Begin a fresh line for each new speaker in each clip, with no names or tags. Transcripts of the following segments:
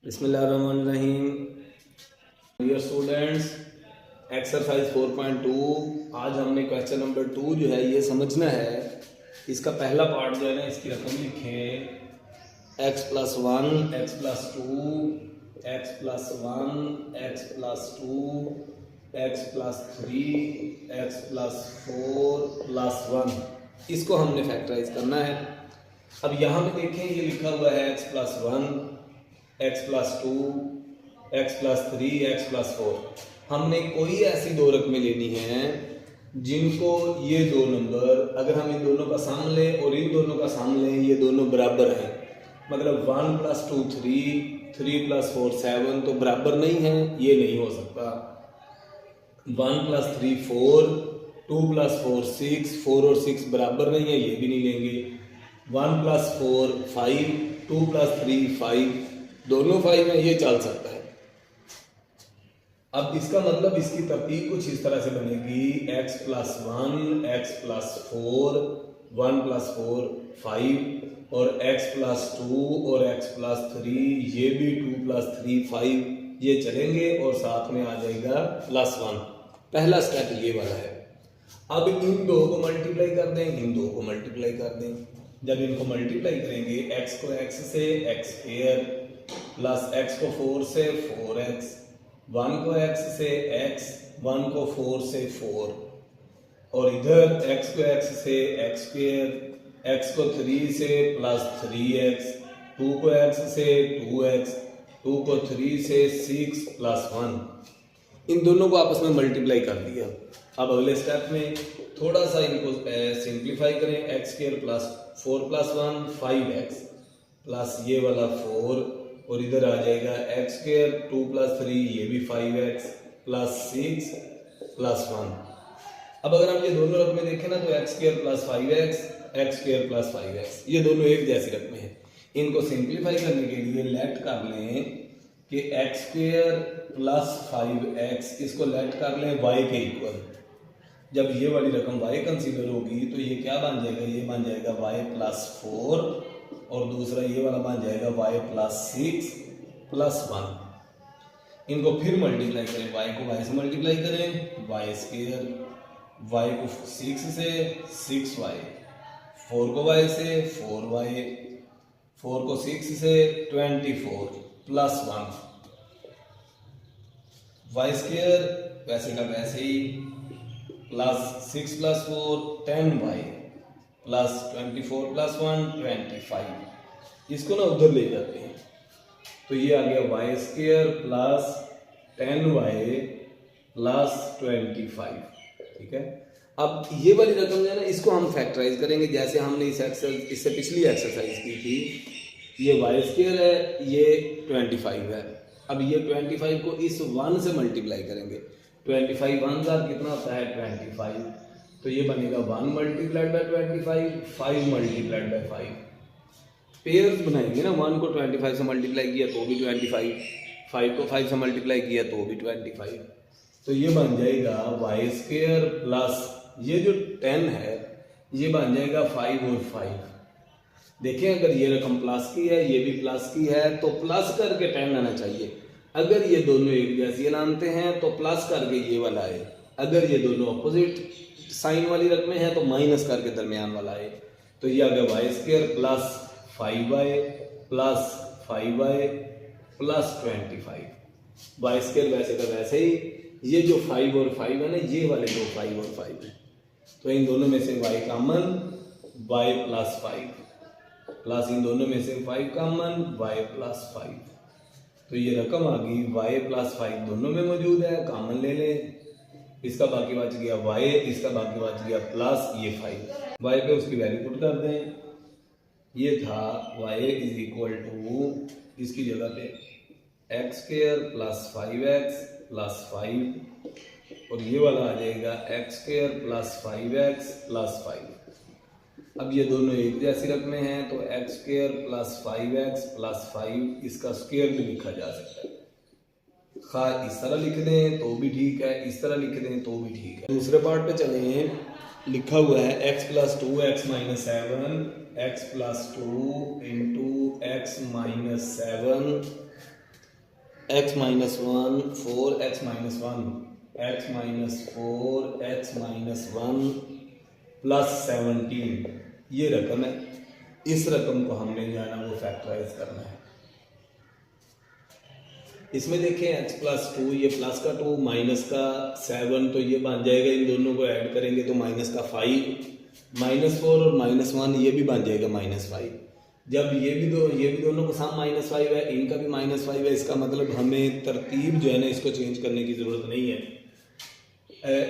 बिस्मिल्लाहिर्रहमानिर्रहीम। Dear students, exercise 4.2 आज हमने क्वेश्चन नंबर 2 जो है ये समझना है। इसका पहला पार्ट जो है ना, इसकी रकम लिखें x+1 x+2 x+1 x+2 x+3 x+4+1 इसको हमने फैक्टराइज करना है। अब यहाँ पे देखें ये लिखा हुआ है x+1 x+2 x+3 x+4। हमने कोई ऐसी दो रकमें लेनी हैं जिनको ये दो नंबर, अगर हम इन दोनों का सम लें और इन दोनों का सम लें, ये दोनों बराबर हैं। मतलब 1 + 2 3 3 + 4 7 तो बराबर नहीं है, ये नहीं हो सकता। 1 + 3 4 2 + 4 6 4 और 6 बराबर नहीं है, ये भी नहीं लेंगे। 1 + 4 5 2 + 3 5 दोनों 5 में, ये चल सकता है। अब इसका मतलब इसकी तरतीब कुछ इस तरह से बनेगी x+1 x+4 1 + 4 5 और x+2 और x+3 ये भी 2 + 3 5 ये चलेंगे और साथ में आ जाएगा +1। पहला स्टेप ये वाला है। अब इन दो को मल्टीप्लाई कर दें, इन दो को मल्टीप्लाई कर दें। जब इनको मल्टीप्लाई करेंगे, x को x से x² प्लस x को 4 से 4x, 1 को x से x, 1 को 4 से 4 और इधर x को x से x², x को 3 से प्लस 3x, 2 को x से 2x, 2 को 3 से 6 प्लस 1। इन दोनों को आपस में मल्टीप्लाई कर दिया। अब अगले स्टेप में थोड़ा सा इनको सिंप्लीफाई करें। x² प्लस 4 + 1 5x प्लस ये वाला 4 और इधर आ जाएगा x² 2 + 3 ये भी 5x प्लस 6 प्लस 1। अब अगर हम ये दोनों रकमें देखें ना, तो x² + 5x x² + 5x ये दोनों एक जैसी रकमें हैं। इनको सिंप्लीफाई करने के लिए लेट कर लें कि x² + 5x इसको लेट कर लें y के इक्वल। जब ये वाली रकम y कंसीडर होगी तो ये क्या बन जाएगा, ये बन जाएगा y + 4 और दूसरा ये वाला बन जाएगा y + 6 + 1। इनको फिर मल्टीप्लाई करें, y को y से मल्टीप्लाई करें, y², y को 6 से 6y, 4 को y से 4y, 4 को 6 से 24 प्लस 1, y² वैसे का वैसे ही प्लस 6 + 4 10y प्लस 24 + 1 25। इसको ना उधर ले जाते हैं तो ये आ गया y² प्लस 10y प्लस 25। ठीक है। अब ये वाली रकम जो है ना, इसको हम फैक्टराइज करेंगे जैसे हमने इससे पिछली एक्सरसाइज की थी। ये y² है, ये 25 है। अब ये 25 को इस 1 से मल्टीप्लाई करेंगे। 25 1 का कितना होता है 25, तो ये बनेगा 1 × 25 5 × 5। पेयर्स बनाएंगे ना, 1 को 25 से मल्टीप्लाई किया तो भी 25, 5 को 5 से मल्टीप्लाई किया तो भी 25। तो ये बन जाएगा y² प्लस ये जो 10 है ये बन जाएगा 5 और 5। देखें अगर ये रकम प्लस की है, ये भी प्लस की है, तो प्लस करके 10 आना चाहिए। अगर ये दोनों एक जैसी लानते हैं तो प्लस करके ये वाला आए। अगर ये दोनों अपोजिट साइन वाली रकमें हैं तो माइनस करके दरमियान वाला आए। तो ये आ गया y² plus 5y plus 5y plus 25। y² वैसे का वैसे ही, ये जो 5 और 5 है ना, ये वाले दो 5 और 5 है, तो इन दोनों में से y कॉमन, y + 5 प्लस इन दोनों में से 5 कॉमन, y + 5। तो ये रकम आ गई y + 5 दोनों में मौजूद है, कॉमन ले लें। इसका बाकी बच गया y, इसका बाकी बच गया प्लस ये 5। y पे उसकी वैल्यू पुट कर दें। ये था y = इसकी जगह पे x² + 5x + 5 और ये वाला आ जाएगा x² + 5x + 5। अब ये दोनों एक जैसी रकमें हैं तो x² + 5x + 5 इसका स्क्वायर भी लिखा जा सकता है। खा इस तरह लिख दें तो भी ठीक है, इस तरह लिख दें तो भी ठीक है। दूसरे पार्ट पे चलें। लिखा हुआ है x + 2x - 7 x + 2 × x - 7 x minus one, 4x minus one, x minus 4, x minus 1 plus 17, ये रकम है। इस रकम को हमने जो है ना वो फैक्टराइज करना है। इसमें देखें x प्लस 2, ये प्लस का 2 माइनस का 7, तो ये बन जाएगा, इन दोनों को ऐड करेंगे तो माइनस का 5, माइनस 4 और माइनस 1 ये भी बन जाएगा माइनस 5। जब ये भी दोनों को सम माइनस 5 है, इनका भी माइनस 5 है, इसका मतलब हमें तरतीब जो है ना इसको चेंज करने की ज़रूरत नहीं है।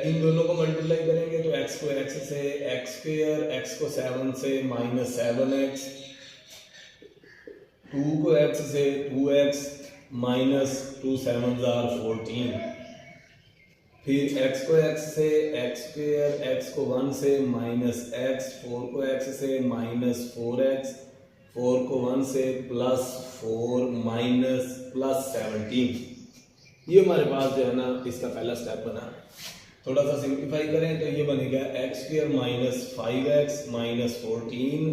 इन दोनों को मल्टीप्लाई करेंगे तो x को x से x स्क्वायर, x को 7 से माइनस 7x, 2 को x से 2x माइनस 2 7 आर 14, फिर x को x से x स्क्वायर, x को 1 से माइनस x, 4 को x से माइनस 4x, 4 को 1 से प्लस 4 माइनस प्लस 17। ये हमारे पास जो है ना इसका पहला स्टेप बना। थोड़ा सा सिंप्लीफाई करें तो ये बनेगा x square minus 5x minus 14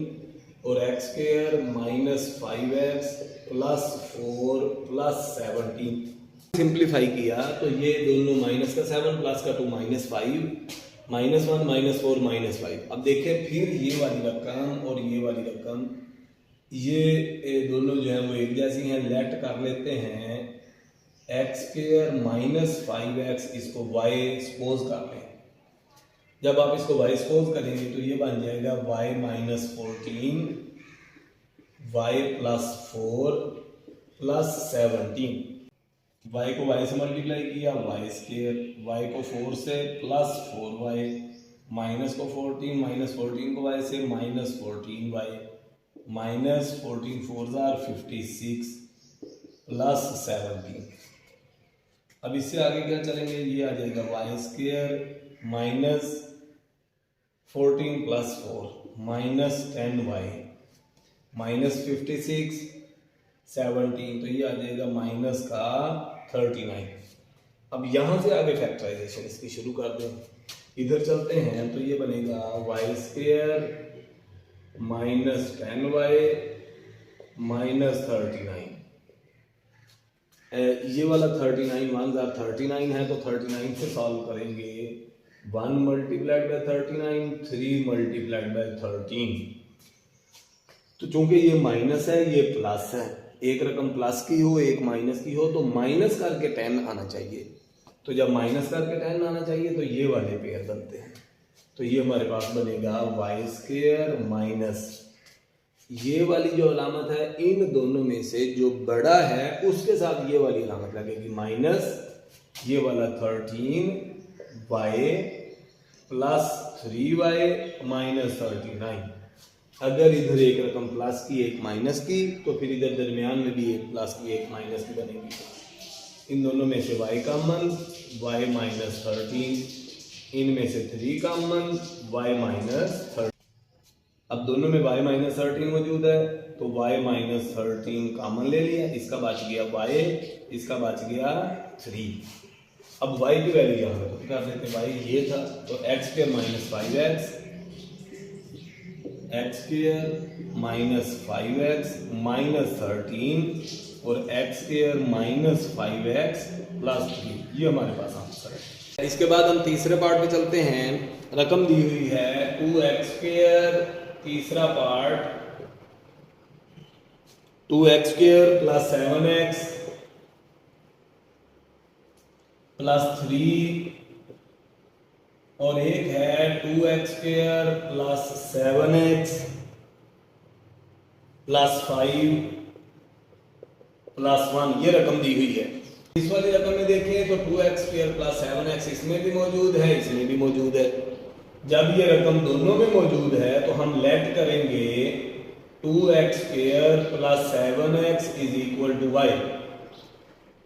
और x square minus 5x plus 4 plus 17। Simplify किया तो ये दोनों माइनस का 7 प्लस का 2 माइनस 5, माइनस 1 माइनस 4 माइनस 5। अब देखें फिर ये वाली रकम और ये वाली रकम, ये दोनों जो है वो एक जैसी हैं। लेट कर लेते हैं एक्स स्क्वायर माइनस 5x, इसको y सपोज कर लें। जब आप इसको y सपोज करेंगे तो ये बन जाएगा y minus 14, y plus 4 plus 17। y को y से मल्टीप्लाई किया, y स्क्वायर, y को 4 से प्लस 4y, माइनस को 14, माइनस 14 को y से माइनस 14y, माइनस 14 4 56 प्लस 17। अब इससे आगे क्या चलेंगे, ये आ जाएगा y square minus 14 plus 4 minus 10y, minus 56 17, तो ये आ जाएगा माइनस का 39। अब यहाँ से आगे फैक्टराइजेशन इसकी शुरू कर दें। इधर चलते हैं तो ये बनेगा Y square minus 10y minus 39। ये वाला 39 1 39 है तो 39 से सॉल्व करेंगे। 1 मल्टीप्लाइड बाय 39, 3 मल्टीप्लाइड बाय 13। तो चूंकि ये माइनस है ये प्लस है, एक रकम प्लस की हो एक माइनस की हो तो माइनस करके 10 आना चाहिए। तो जब माइनस करके 10 आना चाहिए तो ये वाले पेयर बनते हैं। तो ये हमारे पास बनेगा वाई स्क्वायर माइनस, ये वाली जो अलामत है इन दोनों में से जो बड़ा है उसके साथ ये वाली अलामत लगेगी माइनस, ये वाला 13y प्लस 3y माइनस 39। अगर इधर एक रकम प्लस की एक माइनस की तो फिर इधर दरमियान में भी एक प्लस की एक माइनस की बनेगी। इन दोनों में से y कॉमन, y माइनस 13, इनमें से 3 कॉमन, y माइनस 13। अब दोनों में y माइनस 13 मौजूद है तो y माइनस 13 कॉमन ले लिया, इसका बच गया y, इसका बच गया 3। अब y की वैल्यू यहाँ पे कर देते हैं, y ये था तो x square minus 5x, x square minus 5x minus 13 और x square minus 5x plus 3, ये हमारे पास आंसर है। इसके बाद हम तीसरे पार्ट पे चलते हैं। रकम दी हुई है 2x स्क्वायर, तीसरा part 2x square plus 7x plus 3 और एक है 2x square plus 7x plus 5 plus 1, ये रकम दी हुई है। इस वाली रकम में देखें तो 2x स्क्वायर प्लस 7x इसमें भी मौजूद है, इसमें भी मौजूद है। जब ये रकम दोनों में मौजूद है तो हम लेट करेंगे 2x square plus 7x is equal to y।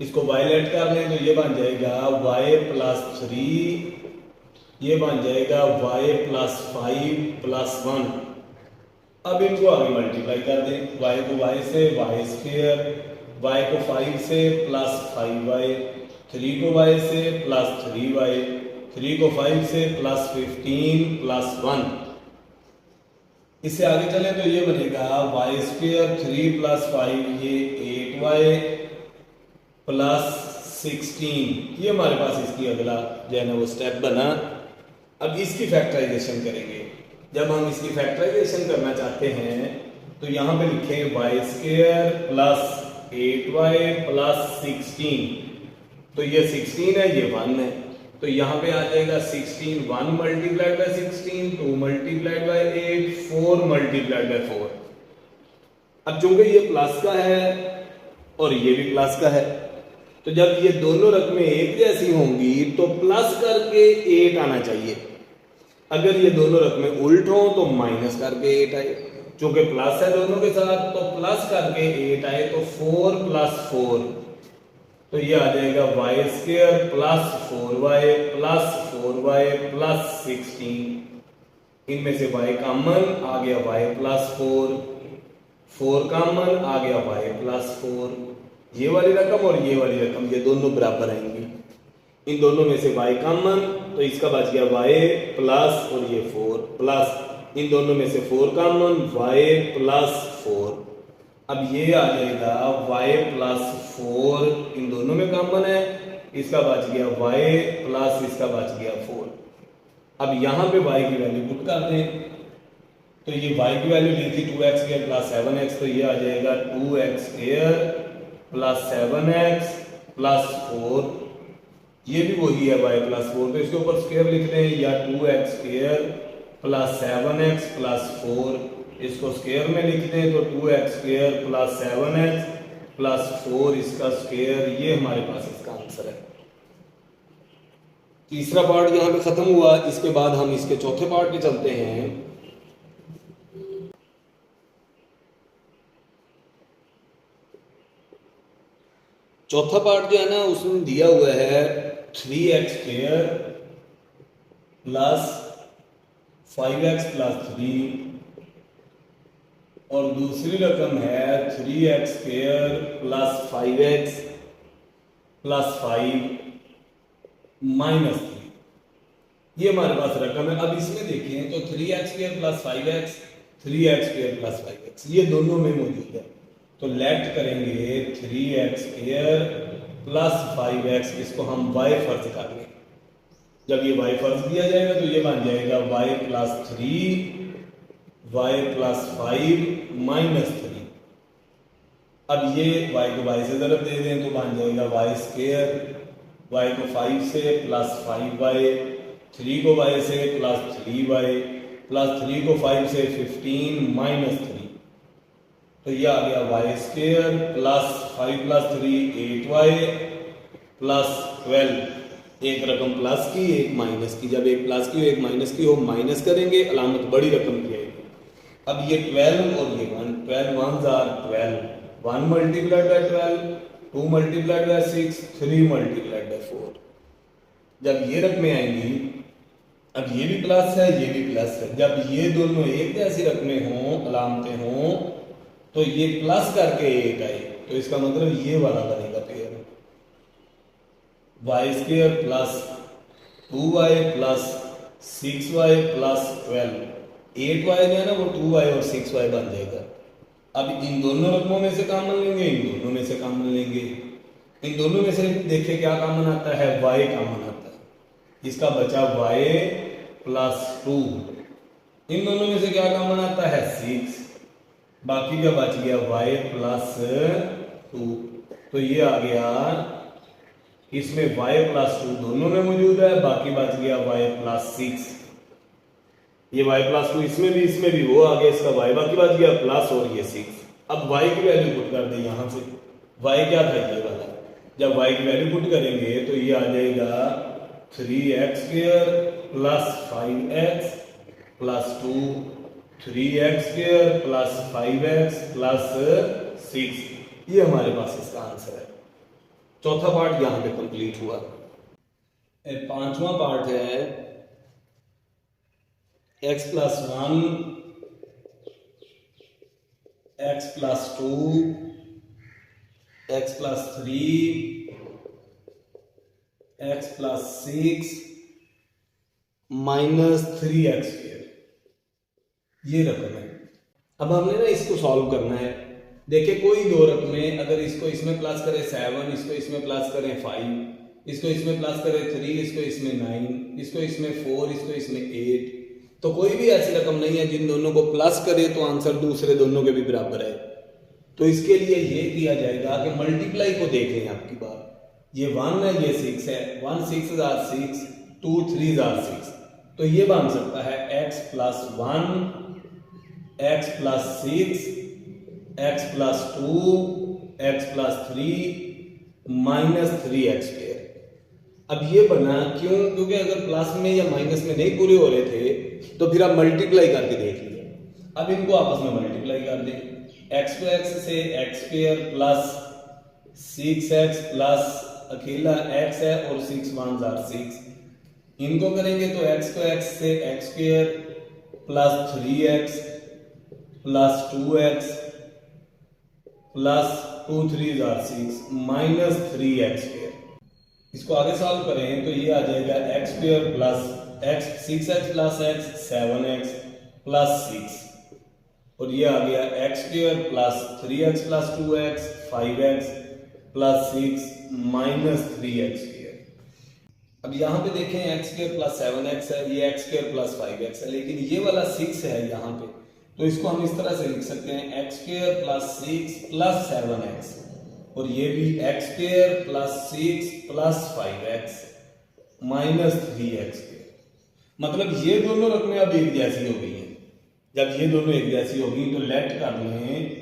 इसको y लेट कर लें तो ये बन जाएगा y प्लस 3, ये बन जाएगा y प्लस 5 प्लस 1। अब इनको आगे मल्टीप्लाई कर दें, y को y से y स्क्वायर, y को 5 से प्लस 5y, 3 को y से प्लस 3y, 3 को 5 से प्लस 15 प्लस 1। इससे आगे चले तो ये बनेगा y स्क्वायर 3 प्लस 5 ये 8y प्लस 16, ये हमारे पास इसकी अगला जो है ना वो स्टेप बना। अब इसकी फैक्टराइजेशन करेंगे। जब हम इसकी फैक्टराइजेशन करना चाहते हैं तो यहाँ पे लिखेंगे Y square plus 8y plus 16। तो ये 16 है, ये 1 है, तो यहाँ पे आ जाएगा 16, 1 multiplied by 16, 2 multiplied by 8, 4 multiplied by 4। अब चूंकि ये प्लस का है और ये भी प्लस का है, तो जब ये दोनों रकमें एक जैसी होंगी तो प्लस करके 8 आना चाहिए। अगर ये दोनों रकमें उल्ट हो तो माइनस करके 8 आए। चूंकि प्लस है दोनों के साथ तो प्लस करके 8 आए, तो 4 प्लस 4, तो ये आ जाएगा y square plus 4y plus 4y plus 16। इनमें से y कॉमन आ गया y प्लस 4, 4 कॉमन आ गया y प्लस 4। ये वाली रकम और ये वाली रकम ये दोनों बराबर आएंगी। इन दोनों में से y कॉमन, तो इसका बच गया y प्लस और ये 4 प्लस, इन दोनों में से 4 कॉमन y प्लस 4। अब ये आ जाएगा y प्लस 4, इन दोनों में कॉमन है, इसका बच गया y प्लस इसका बच गया 4। अब यहाँ पे y की वैल्यू पुट कर दें, तो ये y की वैल्यू ली थी 2x स्क्वायर प्लस 7x, तो ये आ जाएगा 2x square plus 7x plus 4। ये भी वही है y प्लस 4, तो इसके ऊपर स्क्वायर लिख दें, या 2x square plus 7x plus 4, इसको स्क्वायर में लिख दें तो 2x square plus 7x plus 4 इसका स्क्वायर। ये हमारे पास इसका आंसर है। तीसरा पार्ट यहाँ पे खत्म हुआ। इसके बाद हम इसके चौथे पार्ट पे चलते हैं। चौथा पार्ट जो है ना उसमें दिया हुआ है 3x square plus 5x plus 3, और दूसरी रकम है 3x square plus 5x plus 5 minus 3। ये हमारे पास रकम है। अब इसमें देखें तो 3x square plus 5x, 3x square plus 5x ये दोनों में मौजूद है, तो लेट करेंगे 3x स्क्वायर प्लस 5x, इसको हम y फर्ज कर लें। जब ये y फर्ज दिया जाएगा तो ये बन जाएगा y plus 3 y plus 5 minus 3। अब ये y को y से ज़रब दे दें तो बन जाएगा y स्क्वायर, y को 5 से प्लस 5y, 3 को y से प्लस 3y, प्लस 3 को 5 से 15 माइनस 3। तो ये आ गया y square plus 5 plus 3 8y plus 12। एक रकम प्लस की एक माइनस की, जब एक प्लस की हो एक माइनस की हो माइनस करेंगे, अलामत बड़ी रकम की आएगी। अब ये 12 और ये 1, 12 1s are 12, 1 multiplied by 12, 2 multiplied by 6, 3 multiplied by 4। जब ये रकमें आएंगी, अब ये भी प्लस है ये भी प्लस है, जब ये दोनों एक जैसी रकमें हों अलामतें हों तो ये प्लस करके 8 आए, तो इसका मतलब ये वाला बनेगा pair y square plus 2y plus 6y plus 12। 8y जो है ना वो 2y और 6y बन जाएगा। अब इन दोनों रकमों में से कॉमन लेंगे, इन दोनों में से कॉमन लेंगे। इन दोनों में से देखिए क्या कॉमन आता है, y कॉमन आता है। इसका बचा y प्लस 2। इन दोनों में से क्या कॉमन आता है 6, बाकी का बच गया y प्लस 2। तो ये आ गया, इसमें y प्लस 2 दोनों में मौजूद है, बाकी बच गया y प्लस 6। ये y प्लस 2 इसमें भी वो आ गया, इसका y बाकी बच गया प्लस और ये 6। अब y की वैल्यू पुट कर दे यहाँ से। y क्या था ये वाला, जब y की वैल्यू पुट करेंगे तो ये आ जाएगा 3x square plus 5x plus 2, 3x square plus 5x plus 6। ये हमारे पास इसका आंसर है। चौथा पार्ट यहाँ पे कंप्लीट हुआ। पांचवा पार्ट है x plus 1, x plus 2, x plus 3, x plus 6 minus 3x square, ये रकम है। अब हमने ना इसको सॉल्व करना है। देखिए कोई दो रकमें अगर इसको इसमें प्लस करें 7, इसको इसमें प्लस करें 5, इसको इसमें प्लस करें 3, इसको इसमें 9, इसको इसमें 4, इसको इसमें 8, तो कोई भी ऐसी रकम नहीं है जिन दोनों को प्लस करे तो आंसर दूसरे दोनों के भी बराबर है। तो इसके लिए ये किया जाएगा कि मल्टीप्लाई को देख लें आपकी बात, ये 1 है ये 6 है, 1 6 are 6, 2 3 are 6, तो ये बन सकता है x plus 1, x plus 6, x plus 2, x plus 3 minus 3x square। अब ये बना क्यों? क्योंकि अगर प्लस में या माइनस में नहीं पूरे हो रहे थे तो फिर आप मल्टीप्लाई करके देख लिए। अब इनको आपस में मल्टीप्लाई कर दें, x को x से x square plus 6x plus अकेला x है और 6 1 are 6, इनको करेंगे तो x को x से x square plus 3x plus 2x plus 2 3 are 6 minus 3x square. इसको आगे सॉल्व करें तो ये आ जाएगा x square plus x 6x plus x 7x plus 6, और ये आ गया x square plus 3x plus 2x 5x plus 6 minus 3x square. अब यहाँ पे देखें x स्क्वायर प्लस 7x है, ये x स्क्वायर प्लस 5x है, लेकिन ये वाला 6 है यहाँ पे, तो इसको हम इस तरह से लिख सकते हैं x square plus 6 plus 7x, और ये भी x square plus 6 plus 5x minus 3x square. मतलब ये दोनों रकमें अब एक जैसी हो गई हैं। जब ये दोनों एक जैसी होगी तो लेट कर लें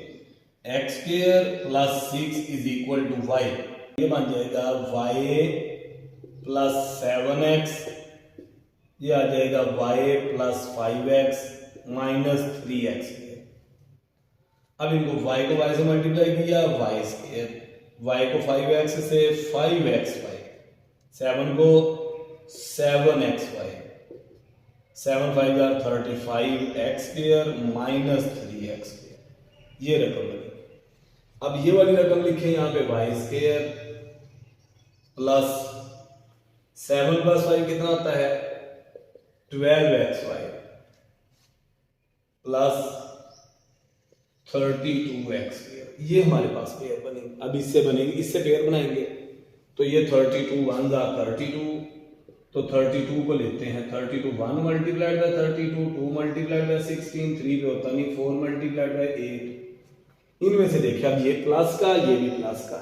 x square plus 6 is equal to y, ये बन जाएगा y प्लस 7x, ये आ जाएगा y plus 5x minus 3x square. अब इनको y को y से मल्टीप्लाई किया, y स्क्वायर, y को 5x से 5xy, 7 को 7xy, 7 5 are 35 x square minus 3x square, ये रकम बनी। अब ये वाली रकम लिखें यहाँ पे y स्क्वायर प्लस 7 प्लस 5 कितना होता है 12xy प्लस 32x स्क्वायर, ये हमारे पास पेयर बनेगी। अब इससे बनेगी, इससे पेयर बनाएंगे तो ये 32 1 are 32, तो 32 को लेते हैं, 32 1 मल्टीप्लाइड बाय 32, 2 मल्टीप्लाइड बाय 16, 3 पे होता नहीं, 4 मल्टीप्लाइड बाय 8। इनमें से देखिए अब ये प्लस का, ये भी प्लस का,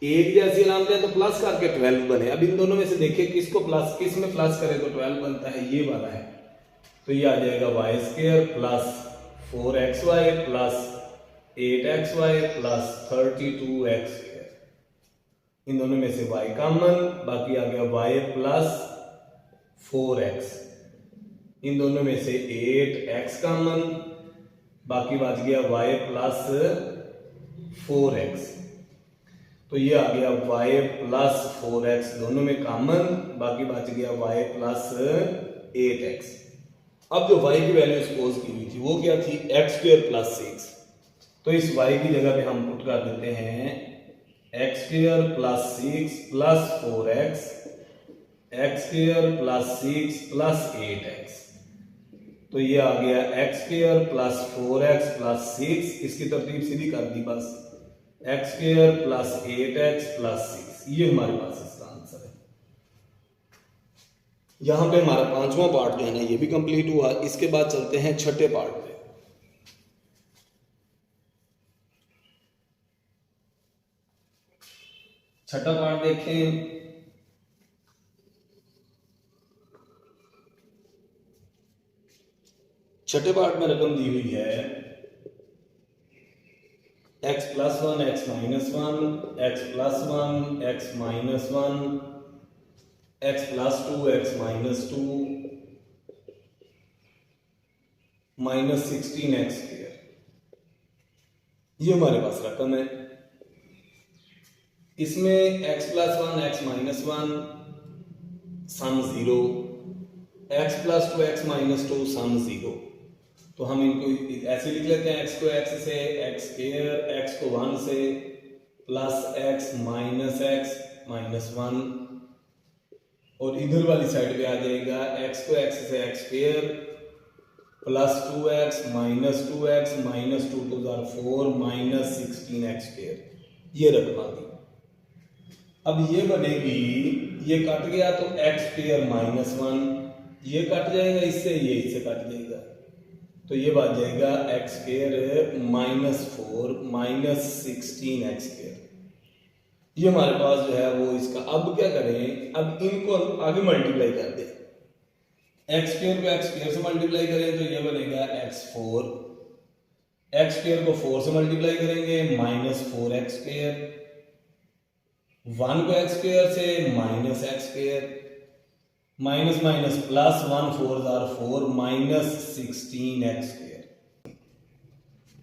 एक जैसी अलामत है तो प्लस करके 12 बने। अब इन दोनों में से देखिए किसको प्लस, किस में प्लस करें तो 12 बनता है, ये वाला है, तो ये आ जाएगा y square plus 4xy plus 8xy plus 32x square. इन दोनों में से y कॉमन, बाकी आ गया y प्लस 4x, इन दोनों में से 8x कॉमन, बाकी बच गया y प्लस 4x, तो ये आ गया y प्लस 4x दोनों में कॉमन, बाकी बच गया y प्लस 8x। अब जो y की वैल्यू सपोज की हुई थी वो क्या थी x स्क्वायर प्लस 6, तो इस y की जगह पे हम पुट कर देते हैं x square plus 6 plus 4x, x square plus 6 plus 8x, तो ये आ गया x square plus 4x plus 6, इसकी तरतीब सीधी कर दी बस, x square plus 8x plus 6, ये हमारे पास इसका आंसर है। यहां पे हमारा 5वां पार्ट जो है ना ये भी कंप्लीट हुआ। इसके बाद चलते हैं छठे पार्ट पे। छठा पार्ट देखें, छठे पार्ट में रकम दी हुई है x plus 1, x minus 1, x plus 1, x minus 1, x plus 2, x minus 2, minus 16x square, ये हमारे पास रकम है। इसमें x प्लस 1, x माइनस 1 सम 0, x प्लस 2, x माइनस 2 सम 0, तो हम इनको ऐसे लिख लेते हैं, x को x से, x स्क्वायर, x को 1 से, plus x minus x minus 1, और इधर वाली साइड पे आ जाएगा x को x से x square plus 2x minus 2x minus 2 2 4 minus 16x², ये रकम आ गई। अब ये बनेगी, ये कट गया तो x² -1, ये कट जाएगा इससे, ये इससे कट जाएगा, तो ये बन जाएगा x² -4 माइनस 16x²। ये हमारे पास जो है वो इसका, अब क्या करें, अब इनको आगे मल्टीप्लाई कर दें, x² को x² से मल्टीप्लाई करें तो ये बनेगा x4, x² को 4 से मल्टीप्लाई करेंगे -4x², 1 को x² से minus x², minus minus plus 1 4 4 minus 16x²।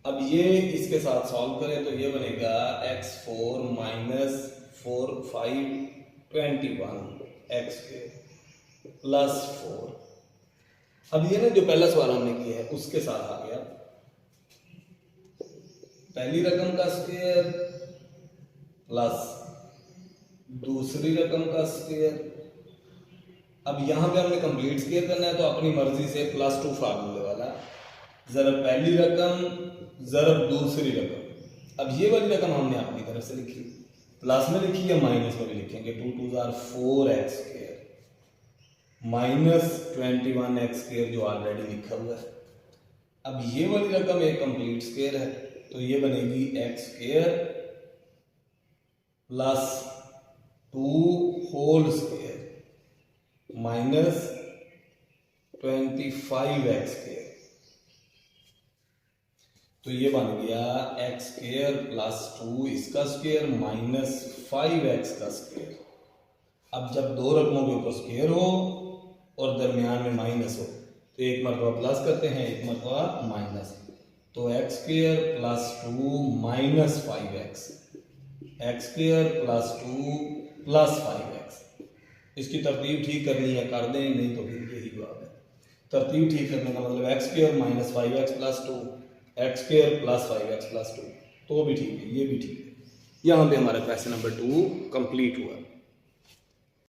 अब ये इसके साथ सॉल्व करें तो ये बनेगा x4 -4 5 21x² प्लस 4। अब ये ना जो पहला सवाल हमने किया है उसके साथ आ गया, पहली रकम का स्क्वायर प्लस दूसरी रकम का स्क्वायर। अब यहां पे हमने कंप्लीट स्क्वायर करना है तो अपनी मर्जी से +2 फार्मूले वाला, ज़रब पहली रकम ज़रब दूसरी रकम। अब ये वाली रकम हमने अपनी तरफ से लिखी, प्लस में लिखी या माइनस में भी लिखेंगे, 2 2 4x² माइनस 21x² जो ऑलरेडी लिखा हुआ है। अब ये वाली रकम एक कंप्लीट स्क्वायर है तो ये बनेगी x² plus 2 whole square minus 25x²। तो ये बन गया x² प्लस 2 इसका स्क्वायर माइनस 5x का स्क्वायर। अब जब दो रकमों के ऊपर स्क्वायर हो और दरमियान में माइनस हो तो एक मरतबा प्लस करते हैं, एक मरतबा माइनस, तो x² plus 2 minus 5x, x² plus 2 plus 5x। इसकी तरतीब ठीक करनी है कर दें, नहीं तो फिर यही बात है। तरतीब ठीक करने का मतलब x² minus 5x plus 2, x² plus 5x plus 2, तो भी ठीक है, ये भी ठीक है। यहाँ पे हमारा क्वेश्चन नंबर 2 कंप्लीट हुआ।